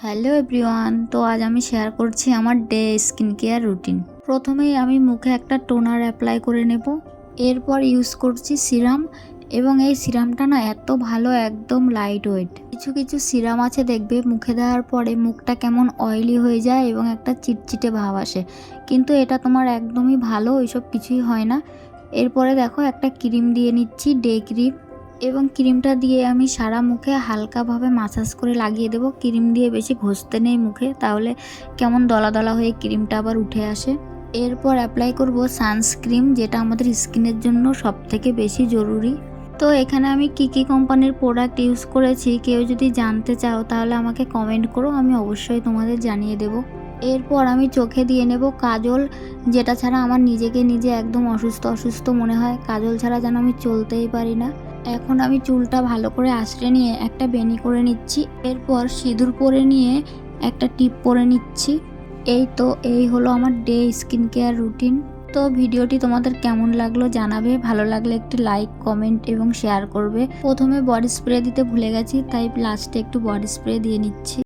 Hello everyone, তো আজ আমি শেয়ার করছি আমার ডে স্কিন কেয়ার রুটিন। প্রথমেই আমি মুখে একটা টোনার অ্যাপ্লাই করে নেব, এরপর ইউজ করছি সিরাম। এবং এই সিরামটা না এত ভালো, একদম লাইট ওয়েট। কিছু কিছু সিরাম আছে দেখবে মুখে দেওয়ার পরে মুখটা কেমন অয়েলি হয়ে যায় এবং একটা চিটচিটে ভাব আসে, কিন্তু এটা তোমার একদমই ভালো, ওইসব কিছুই হয় না। এরপরে দেখো একটা ক্রিম দিয়ে নিচ্ছি, ডে ক্রিম। এবং ক্রিমটা দিয়ে আমি সারা মুখে হালকাভাবে মাসাজ করে লাগিয়ে দেবো। ক্রিম দিয়ে বেশি ঘষতে নেই মুখে, তাহলে কেমন দলা দলা হয়ে ক্রিমটা আবার উঠে আসে। এরপর অ্যাপ্লাই করব সানস্ক্রিন, যেটা আমাদের স্কিনের জন্য সবথেকে বেশি জরুরি। তো এখানে আমি কি কোম্পানির প্রোডাক্ট ইউজ করেছি, কেউ যদি জানতে চাও তাহলে আমাকে কমেন্ট করো, আমি অবশ্যই তোমাদের জানিয়ে দেব। এরপর আমি চোখে দিয়ে নেব কাজল, যেটা ছাড়া আমার নিজেকে নিজে একদম অসুস্থ অসুস্থ মনে হয়। কাজল ছাড়া যেন আমি চলতেই পারি না। এখন আমি চুলটা ভালো করে আঁচড়ে নিয়ে একটা বেনি করে নিচ্ছি। এরপর সিঁদুর পরে নিয়ে একটা টিপ পরে নিচ্ছি। এই হলো আমার ডে স্কিন কেয়ার রুটিন। তো ভিডিওটি তোমাদের কেমন লাগলো জানাবে, ভালো লাগলে একটি লাইক, কমেন্ট এবং শেয়ার করবে। প্রথমে বডি স্প্রে দিতে ভুলে গেছি, তাই লাস্টে একটু বডি স্প্রে দিয়ে নিচ্ছি।